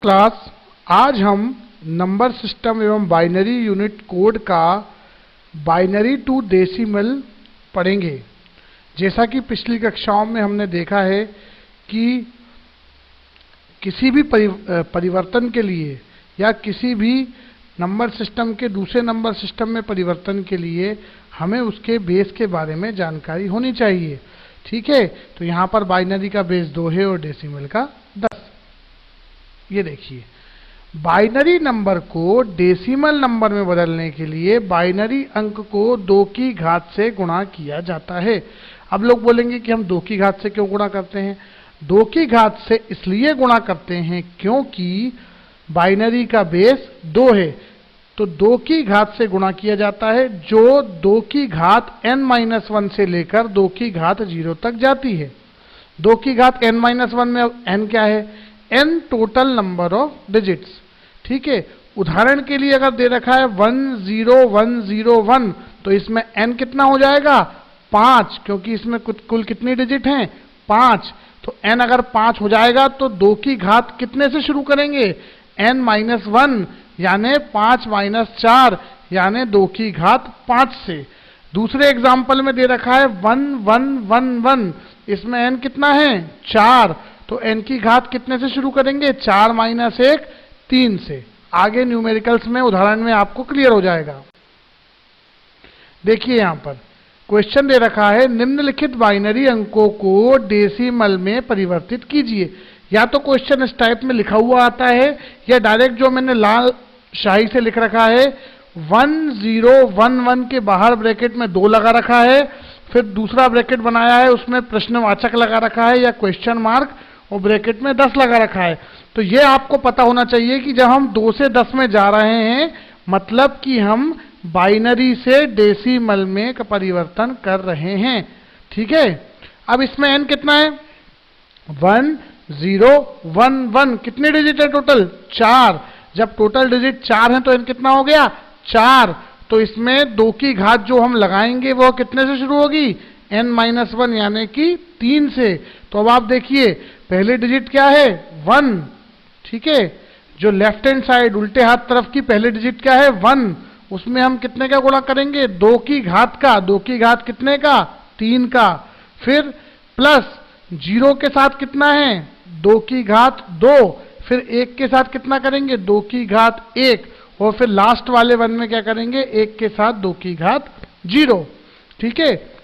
Class आज हम number system एवं बाइनरी यूनिट कोड का बाइनरी टू डेसिमल पढ़ेंगे। जैसा कि पिछली कक्षाओं में हमने देखा है कि किसी भी परिवर्तन के लिए या किसी भी नंबर सिस्टम के दूसरे नंबर सिस्टम में परिवर्तन के लिए हमें उसके बेस के बारे में जानकारी होनी चाहिए। ठीक है, तो यहाँ पर बाइनरी का बेस 2 है और डेसिमल का 10। ये देखिए, बाइनरी नंबर को डेसिमल नंबर में बदलने के लिए बाइनरी अंक को 2 की घात से गुणा किया जाता है। अब लोग बोलेंगे कि हम 2 की घात से क्यों गुणा करते हैं? 2 की घात से इसलिए गुणा करते हैं क्योंकि बाइनरी का बेस 2 है, तो 2 की घात से गुणा किया जाता है जो 2 की घात n-1 से लेकर 2 की घात 0 तक जाती है। 2 की घात n-1 में n क्या है? n total number of digits. ठीक है, उदाहरण के लिए अगर दे रखा है 10101 तो इसमें n कितना हो जाएगा? 5, क्योंकि इसमें कुल कितनी डिजिट हैं? 5। तो n अगर 5 हो जाएगा तो 2 की घात कितने से शुरू करेंगे? n-1 यानी 5 - 4 यानी 2 की घात 5 से। दूसरे एग्जाम्पल में दे रखा है 1111, इसमें n कितना है? 4। तो n की घात कितने से शुरू करेंगे? 4 - 1 3 से। आगे न्यूमेरिकल्स में उदाहरण में आपको क्लियर हो जाएगा। देखिए यहाँ पर क्वेश्चन दे रखा है निम्नलिखित बाइनरी अंकों को डेसिमल में परिवर्तित कीजिए। या तो क्वेश्चन इस टाइप में लिखा हुआ आता है या डायरेक्ट जो मैंने लाल शाही से लिख रखा है 1011 के बाहर ब्रैकेट में 2 लगा रखा है, फिर दूसरा ब्रैकेट बनाया है उसमें प्रश्नवाचक लगा रखा है या क्वेश्चन मार्क और ब्रैकेट में 10 लगा रखा है। तो ये आपको पता होना चाहिए कि जब हम 2 से 10 में जा रहे हैं मतलब कि हम बाइनरी से डेसिमल में परिवर्तन कर रहे हैं। ठीक है, अब इसमें n कितना है? 1011 कितने डिजिट है टोटल? 4। जब टोटल डिजिट 4 है तो n कितना हो गया? 4। तो इसमें 2 की घात जो हम लगाएंगे वो कितने से शुरू होगी? n-1 यानी कि 3 से। तो अब आप देखिए पहले डिजिट क्या है? 1। ठीक है, जो लेफ्ट हैंड साइड उल्टे हाथ तरफ की पहले डिजिट क्या है? 1। उसमें हम कितने का गुणा करेंगे? 2 की घात का। 2 की घात कितने का? 3 का। फिर प्लस 0 के साथ कितना है? 2 की घात 2। फिर 1 के साथ कितना करेंगे? 2 की घात 1। और फिर लास्ट वाले 1 में क्या करेंगे? 1 के साथ 2 की घात 0। ठीक है,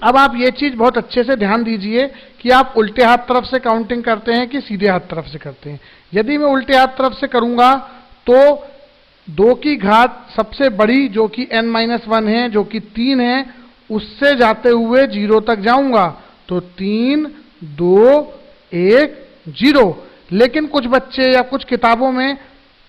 अब आप ये चीज बहुत अच्छे से ध्यान दीजिए कि आप उल्टे हाथ तरफ से काउंटिंग करते हैं कि सीधे हाथ तरफ से करते हैं। यदि मैं उल्टे हाथ तरफ से करूंगा तो 2 की घात सबसे बड़ी जो कि n-1 है जो कि 3 है उससे जाते हुए 0 तक जाऊंगा तो 3 2 1 0। लेकिन कुछ बच्चे या कुछ किताबों में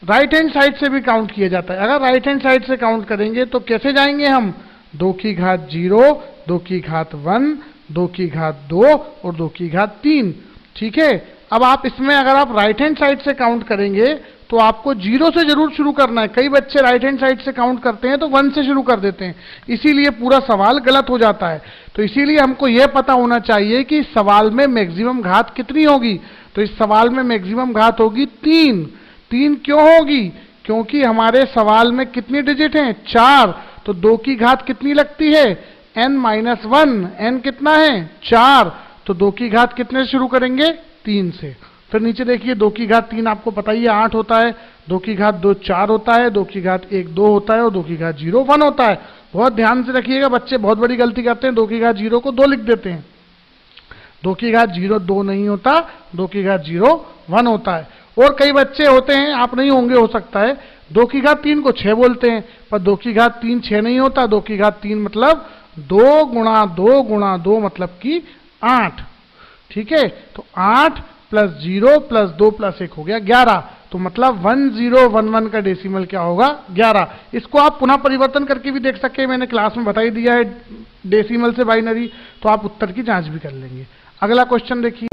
राइट हैंड साइड से भी काउंट किया जाता है। अगर राइट हैंड साइड से काउंट करेंगे तो कैसे जाएंगे हम? 2 की घात 0, 2 की घात 1, 2 की घात 2 और 2 की घात 3। ठीक है, अब आप इसमें अगर आप राइट हैंड साइड से काउंट करेंगे तो आपको 0 से जरूर शुरू करना है। कई बच्चे राइट हैंड साइड से काउंट करते हैं तो 1 से शुरू कर देते हैं, इसीलिए पूरा सवाल गलत हो जाता है। तो इसीलिए हमको यह पता होना चाहिए कि सवाल में मैक्सिमम घात कितनी होगी। तो इस सवाल में मैक्सिमम घात होगी 3। 3 क्यों होगी? क्योंकि हमारे सवाल में कितनी डिजिट हैं? 4। तो 2 की घात कितनी लगती है? n-1। n कितना है? 4। तो 2 की घात कितने से शुरू करेंगे? 3 से। फिर नीचे देखिए 2 की घात 3 आपको पता ही है 8 होता है, 2 की घात 2 4 होता है, 2 की घात 1 2 होता है और 2 की घात 0 1 होता है। बहुत ध्यान से रखिएगा, बच्चे बहुत बड़ी गलती करते हैं, 2 की घात 0 को 2 लिख देते हैं। 2 की घात 0 2 नहीं होता, 2 की घात 0 1 होता है। और कई बच्चे होते हैं, आप नहीं होंगे हो सकता है, 2 की घात 3 को 6 बोलते हैं, पर 2 की घात 3 6 नहीं होता। 2 की घात 3 मतलब 2 गुणा 2 गुणा 2 मतलब कि 8। ठीक है, तो 8 प्लस 0 प्लस 2 प्लस 1 हो गया 11। तो मतलब 1011 का डेसिमल क्या होगा? 11। इसको आप पुनः परिवर्तन करके भी देख सकते हैं, मैंने क्लास में बता ही दिया है डेसिमल से बाइनरी, तो आप उत्तर की जांच भी कर लेंगे। अगला क्वेश्चन देखिए,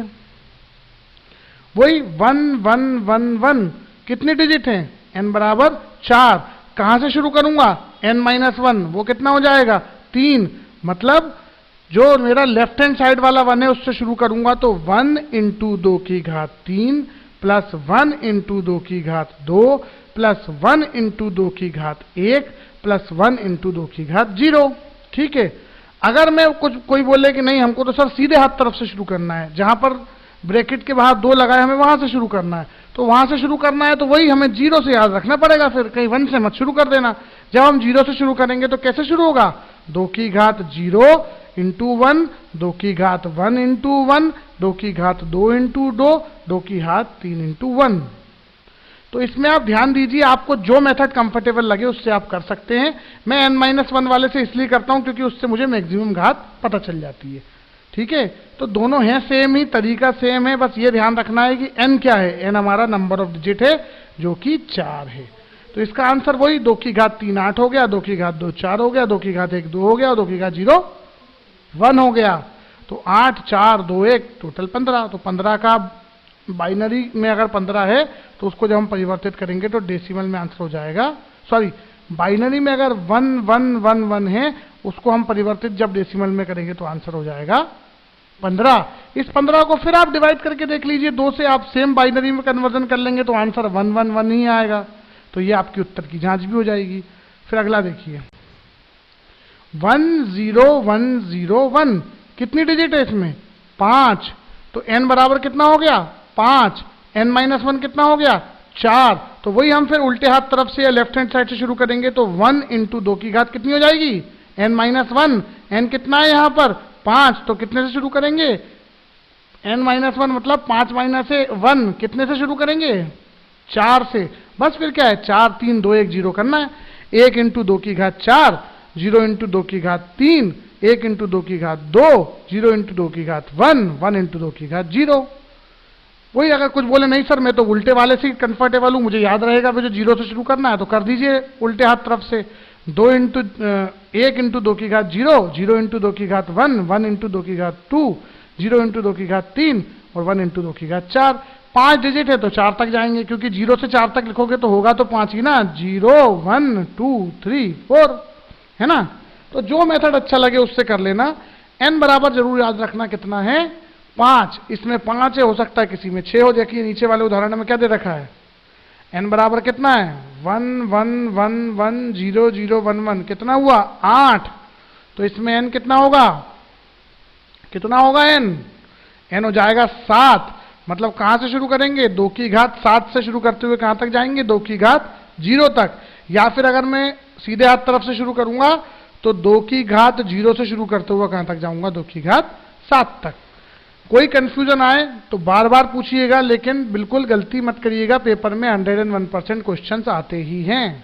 वही 1111 कितने डिजिट हैं? n बराबर 4। कहां से शुरू करूंगा? n-1, वो कितना हो जाएगा? 3। मतलब जो मेरा लेफ्ट हैंड साइड वाला 1 है उससे शुरू करूंगा तो 1 × 2 की घात 3 प्लस 1 इंटू 2 की घात 2 प्लस 1 इंटू 2 की घात 1 प्लस 1 इंटू 2 की घात 0। ठीक है, अगर मैं कोई बोले कि नहीं हमको तो सर सीधे हाथ तरफ से शुरू करना है, जहां पर ब्रैकेट के बाहर 2 लगाए हमें वहां से शुरू करना है, तो वहां से शुरू करना है तो वही हमें 0 से याद रखना पड़ेगा, फिर कहीं 1 से मत शुरू कर देना। जब हम 0 से शुरू करेंगे तो कैसे शुरू होगा, 2 की घात 0 इंटू 1, 2 की घात 1 इंटू 1, 2 की घात 2 इंटू 2, 2 की घात 3 इंटू 1। तो इसमें आप ध्यान दीजिए, आपको जो मेथड कंफर्टेबल लगे उससे आप कर सकते हैं। मैं n-1 वाले से इसलिए करता हूं क्योंकि उससे मुझे मैक्सिमम घात पता चल जाती है। ठीक है, तो दोनों हैं सेम ही, तरीका सेम है, बस ये ध्यान रखना है कि n क्या है, n हमारा नंबर ऑफ डिजिट है जो कि 4 है। तो इसका आंसर वही 2 की घात 3 8 हो गया, 2 की घात 2 4 हो गया, 2 की घात 1 2 हो गया और 2 की घात 0 1 हो गया। तो 8 4 2 1 टोटल 15। तो 15 का बाइनरी में अगर 15 है तो उसको जब हम परिवर्तित करेंगे तो डेसिमल में आंसर हो जाएगा, सॉरी बाइनरी में अगर 1 1 1 1 है उसको हम परिवर्तित जब डेसिमल में करेंगे तो आंसर हो जाएगा 15। इस 15 को फिर आप डिवाइड करके देख लीजिए, 2 से आप सेम बाइनरी में कन्वर्जन कर लेंगे तो आंसर 1 1 1 ही आएगा। तो ये आपकी उत्तर की जांच भी हो जाएगी। फिर अगला देखिए 1 0 1 0 1, कितनी डिजिट है इसमें 5, तो n बराबर कितना हो गया 5, n-1 कितना हो गया 4। तो वही हम फिर उल्टे हाथ तरफ से या लेफ्ट हैंड साइड से शुरू करेंगे तो 1 इंटू 2 की घात कितनी हो जाएगी n-1, n कितना है यहाँ पर 5, तो कितने से शुरू करेंगे n-1 मतलब 5 माइनस 1, कितने से शुरू करेंगे 4 से। बस फिर क्या है 4 3 2 1 0 करना है, 1 इंटू 2 की घात 4, 0 इंटू 2 की घात 3, 1 इंटू 2 की घात 2, 0 इंटू 2 की घात 1, 1 इंटू 2 की घात 0। वही अगर कुछ बोले नहीं सर मैं तो उल्टे वाले से कंफर्टेबल हूँ, मुझे याद रहेगा मुझे 0 से शुरू करना है, तो कर दीजिए उल्टे हाथ तरफ से। 1 इंटू 2 की घात 0, 0 इंटू 2 की घात 1, 1 इंटू 2 की घात 2, 0 इंटू 2 की घात 3 और 1 इंटू 2 की घात 4। 5 डिजिट है तो 4 तक जाएंगे, क्योंकि 0 से 4 तक लिखोगे तो होगा तो 5 ही ना, 0 1 2 3 4, है ना। तो जो मेथड अच्छा लगे उससे कर लेना। n बराबर जरूर याद रखना कितना है 5, इसमें 5 है, हो सकता है किसी में 6 हो। देखिए नीचे वाले उदाहरण में क्या दे रखा है, n बराबर कितना है 1 1 1 1 0 0 1 1, कितना हुआ 8। तो इसमें n कितना होगा n हो जाएगा 7। मतलब कहां से शुरू करेंगे 2 की घात 7 से शुरू करते हुए कहां तक जाएंगे 2 की घात 0 तक। या फिर अगर मैं सीधे हाथ तरफ से शुरू करूंगा तो 2 की घात 0 से शुरू करते हुए कहां तक जाऊंगा 2 की घात 7 तक। कोई कंफ्यूजन आए तो बार बार पूछिएगा, लेकिन बिल्कुल गलती मत करिएगा, पेपर में 101% क्वेश्चंस आते ही हैं।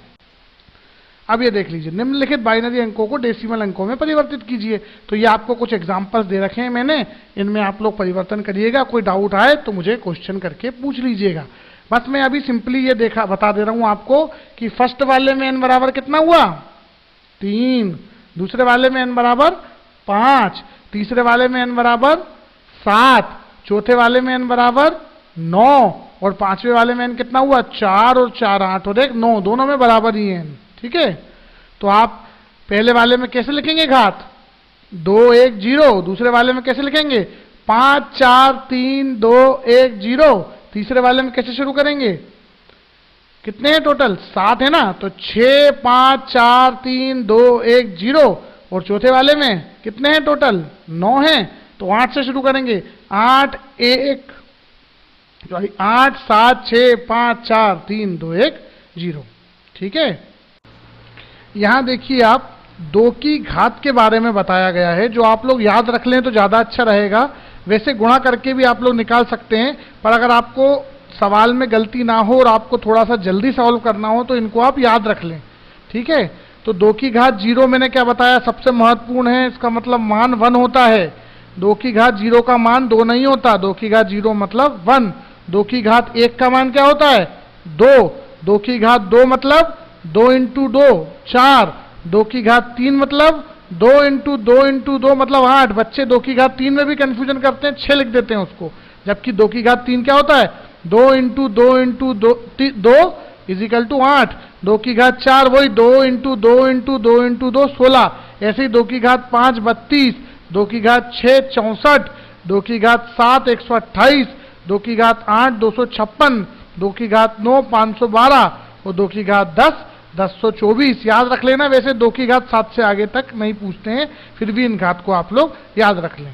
अब ये देख लीजिए, निम्नलिखित बाइनरी अंकों को डेसिमल अंकों में परिवर्तित कीजिए। तो ये आपको कुछ एग्जांपल्स दे रखे हैं मैंने, इनमें आप लोग परिवर्तन करिएगा। कोई डाउट आए तो मुझे क्वेश्चन करके पूछ लीजिएगा। बस मैं अभी सिंपली ये बता दे रहा हूं आपको कि फर्स्ट वाले में n बराबर कितना हुआ 3, दूसरे वाले में n बराबर 5, तीसरे वाले में n बराबर 7, चौथे वाले में n बराबर 9 और पांचवें वाले में n कितना हुआ 4 और 4 8 और 1 9, दोनों में बराबर ही है n। ठीक है, तो आप पहले वाले में कैसे लिखेंगे घात 2 1 0, दूसरे वाले में कैसे लिखेंगे 5 4 3 2 1 0, तीसरे वाले में कैसे शुरू करेंगे, कितने हैं टोटल 7 है ना, तो 6 5 4 3 2 1 0, और चौथे वाले में कितने हैं टोटल 9 हैं, तो 8 से शुरू करेंगे 8 7 6 5 4 3 2 1 0। ठीक है, यहां देखिए आप 2 की घात के बारे में बताया गया है, जो आप लोग याद रख लें तो ज़्यादा अच्छा रहेगा। वैसे गुणा करके भी आप लोग निकाल सकते हैं, पर अगर आपको सवाल में गलती ना हो और आपको थोड़ा सा जल्दी सॉल्व करना हो तो इनको आप याद रख लें। ठीक है, तो 2 की घात 0 मैंने क्या बताया सबसे महत्वपूर्ण है, इसका मतलब मान 1 होता है। 2 की घात 0 का मान 2 नहीं होता, 2 की घात 0 मतलब 1। 2 की घात 1 का मान क्या होता है 2, 2 की घात 2 मतलब 2 इंटू 2 4, 2 की घात 3 मतलब 2 इंटू 2 इंटू 2 मतलब 8। बच्चे 2 की घात 3 में भी कंफ्यूजन करते हैं, 6 लिख देते हैं उसको, जबकि 2 की घात 3 क्या होता है 2 into 2 into 2 is equal to 8। 2 की घात 4 वही 2 इंटू 2 इंटू 2 इंटू 2 16। ऐसे ही 2 की घात 5 32, 2 की घात 6 64, 2 की घात 7 128, 2 की घात 8 256, 2 की घात 9 512 और 2 की घात 10 1024। याद रख लेना, वैसे 2 की घात 7 से आगे तक नहीं पूछते हैं, फिर भी इन घात को आप लोग याद रख लें।